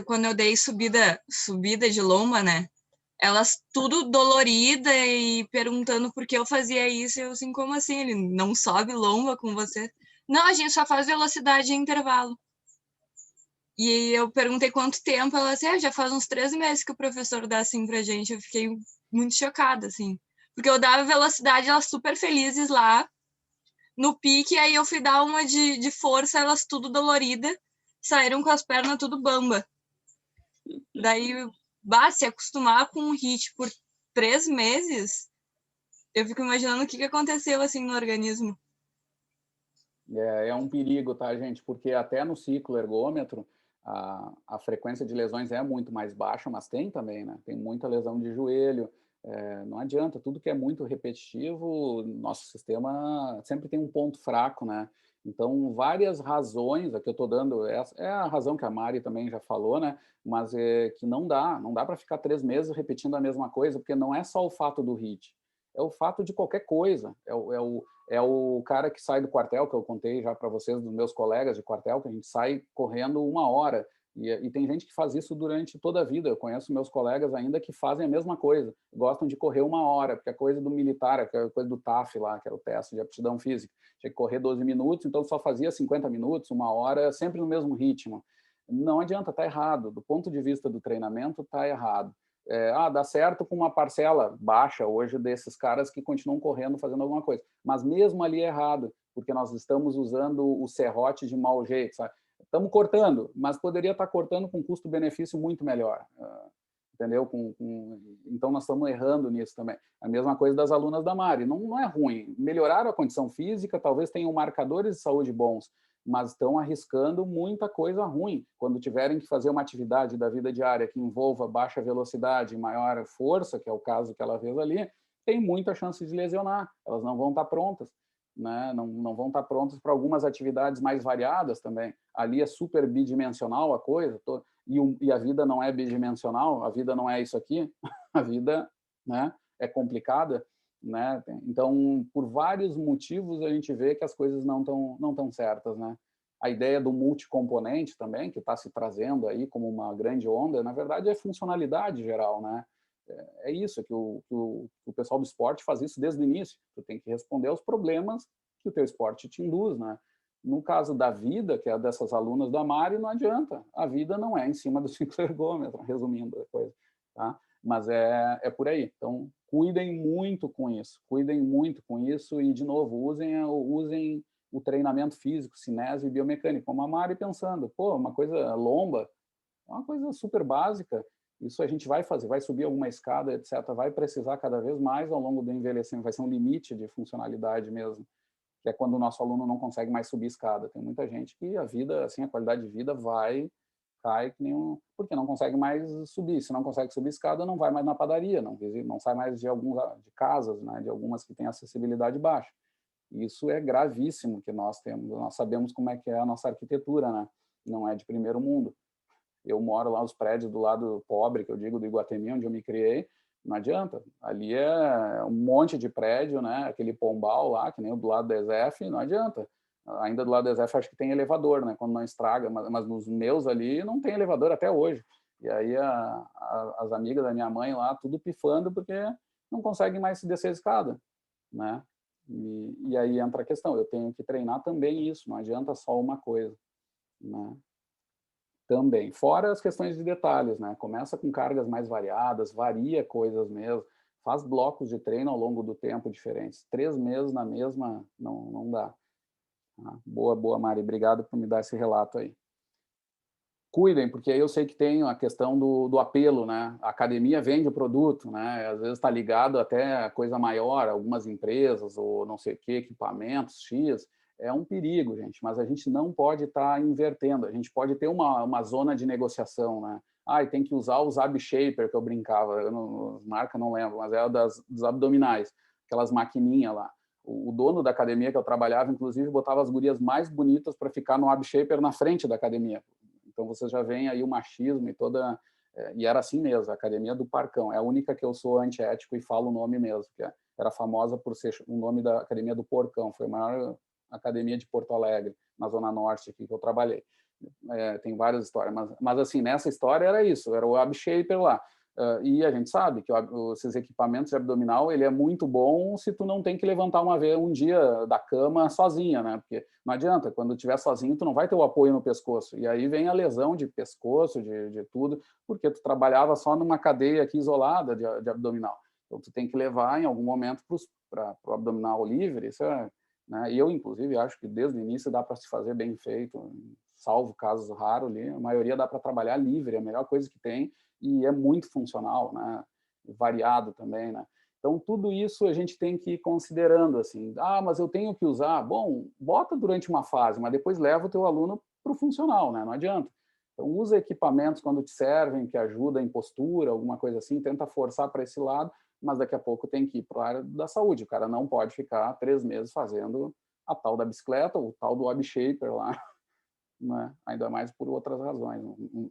Quando eu dei subida de lomba, né? Elas tudo dolorida e perguntando por que eu fazia isso. Eu assim, como assim? Ele não sobe lomba com você? Não, a gente só faz velocidade em intervalo. E eu perguntei quanto tempo. Ela assim, já faz uns 3 meses que o professor dá assim pra gente. Eu fiquei muito chocada, assim. Porque eu dava velocidade, elas super felizes lá, no pique. Aí eu fui dar uma de força, elas tudo dolorida. Saíram com as pernas tudo bamba. Daí... se acostumar com um HIIT por 3 meses, eu fico imaginando o que aconteceu assim no organismo. É um perigo, tá, gente? Porque até no ciclo ergômetro, a frequência de lesões é muito mais baixa, mas tem também, né? Tem muita lesão de joelho. Não adianta, tudo que é muito repetitivo, nosso sistema sempre tem um ponto fraco, né? Então, várias razões, aqui eu estou dando, é a razão que a Mari também já falou, né? Mas que não dá para ficar 3 meses repetindo a mesma coisa, porque não é só o fato do HIIT, é o fato de qualquer coisa. É o cara que sai do quartel, que eu contei já para vocês, dos meus colegas de quartel, que a gente sai correndo 1 hora. E tem gente que faz isso durante toda a vida. Eu conheço meus colegas ainda que fazem a mesma coisa, gostam de correr 1 hora, porque a coisa do militar, a coisa do TAF lá, que era o teste de aptidão física, tinha que correr 12 minutos, então só fazia 50 minutos, 1 hora, sempre no mesmo ritmo. Não adianta, está errado. Do ponto de vista do treinamento, está errado. Dá certo com uma parcela baixa hoje desses caras que continuam correndo, fazendo alguma coisa. Mas mesmo ali é errado, porque nós estamos usando o serrote de mau jeito, sabe? Estamos cortando, mas poderia estar cortando com custo-benefício muito melhor, entendeu? Então, nós estamos errando nisso também. A mesma coisa das alunas da Mari. Não é ruim. Melhoraram a condição física, talvez tenham marcadores de saúde bons, mas estão arriscando muita coisa ruim. Quando tiverem que fazer uma atividade da vida diária que envolva baixa velocidade e maior força, que é o caso que ela fez ali, tem muita chance de lesionar. Elas não vão estar prontas, né? Não vão estar prontas para algumas atividades mais variadas também. Ali é super bidimensional a coisa, e a vida não é bidimensional, a vida não é isso aqui, a vida, né, é complicada, né? Então, por vários motivos, a gente vê que as coisas não tão certas, né? A ideia do multicomponente também, que está se trazendo aí como uma grande onda, na verdade é funcionalidade geral, né? É isso, que o pessoal do esporte faz isso desde o início. Tu tem que responder aos problemas que o teu esporte te induz, né? No caso da vida, que é dessas alunas da Mari, não adianta. A vida não é em cima do cicloergômetro, resumindo a coisa, tá? Mas é por aí. Então, cuidem muito com isso e, de novo, usem o treinamento físico, cinésio e biomecânico, como a Mari pensando, uma coisa lomba, uma coisa super básica, isso a gente vai fazer, vai subir alguma escada, etc., vai precisar cada vez mais ao longo do envelhecimento, vai ser um limite de funcionalidade mesmo, que é quando o nosso aluno não consegue mais subir escada. Tem muita gente que a vida, assim, a qualidade de vida cai que nem porque não consegue mais subir. Se não consegue subir escada, não vai mais na padaria, não sai mais de casas, né, de algumas que têm acessibilidade baixa. Isso é gravíssimo que nós temos. Nós sabemos como é que é a nossa arquitetura, né? Não é de primeiro mundo. Eu moro lá nos prédios do lado pobre, que eu digo, do Iguatemi, onde eu me criei, não adianta. Ali é um monte de prédio, né? Aquele pombal lá, que nem o do lado da ESEF, não adianta. Ainda do lado da ESEF acho que tem elevador, né? Quando não estraga, mas nos meus ali não tem elevador até hoje. E aí as amigas da minha mãe lá, tudo pifando, porque não conseguem mais se descer a escada, né? E aí entra a questão, eu tenho que treinar também isso, não adianta só uma coisa, né? Também, fora as questões de detalhes, né? Começa com cargas mais variadas, varia coisas mesmo, faz blocos de treino ao longo do tempo diferentes. 3 meses na mesma, não dá. Boa, Mari, obrigado por me dar esse relato aí. Cuidem, porque aí eu sei que tem a questão do apelo, né? A academia vende o produto, né? Às vezes está ligado até a coisa maior, algumas empresas, ou não sei o que, equipamentos, X. É um perigo, gente, mas a gente não pode estar invertendo. A gente pode ter uma zona de negociação, né? E tem que usar os ab shaper, que eu brincava, marca não lembro, mas é dos abdominais, aquelas maquininhas lá. O dono da academia que eu trabalhava, inclusive, botava as gurias mais bonitas para ficar no ab shaper na frente da academia. Então, você já vem aí o machismo e toda... E era assim mesmo, a Academia do Parcão. É a única que eu sou antiético e falo o nome mesmo, que era famosa por ser o nome da Academia do Porcão. Foi a maior academia de Porto Alegre, na Zona Norte, aqui que eu trabalhei. Tem várias histórias, mas assim, nessa história era isso, era o ab shaper lá. E a gente sabe que esses equipamentos de abdominal, ele é muito bom se tu não tem que levantar um dia da cama sozinha, né? Porque não adianta, quando estiver sozinho, tu não vai ter o apoio no pescoço. E aí vem a lesão de pescoço, de tudo, porque tu trabalhava só numa cadeia aqui isolada de abdominal. Então, tu tem que levar em algum momento para o abdominal livre. Isso né? E eu, inclusive, acho que desde o início dá para se fazer bem feito, salvo casos raros ali, a maioria dá para trabalhar livre, é a melhor coisa que tem, e é muito funcional, né? Variado também, né? Então, tudo isso a gente tem que ir considerando, assim, mas eu tenho que usar. Bom, bota durante uma fase, mas depois leva o teu aluno para o funcional, né? Não adianta. Então, usa equipamentos quando te servem, que ajuda em postura, alguma coisa assim, tenta forçar para esse lado, mas daqui a pouco tem que ir para a área da saúde. O cara não pode ficar 3 meses fazendo a tal da bicicleta, o tal do ab shaper lá, né? Ainda mais por outras razões.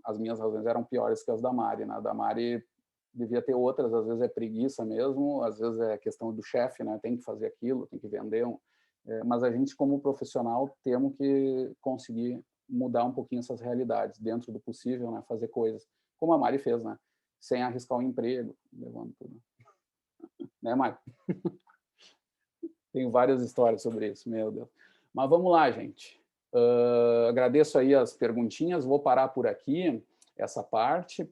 As minhas razões eram piores que as da Mari, né? A da Mari devia ter outras, às vezes é preguiça mesmo, às vezes é questão do chefe, né? Tem que fazer aquilo, tem que vender. Mas a gente, como profissional, temos que conseguir mudar um pouquinho essas realidades, dentro do possível, né? Fazer coisas, como a Mari fez, né? Sem arriscar o emprego, levando tudo. Né, Mari? Tenho várias histórias sobre isso, meu Deus. Mas vamos lá, gente. Agradeço aí as perguntinhas, vou parar por aqui essa parte.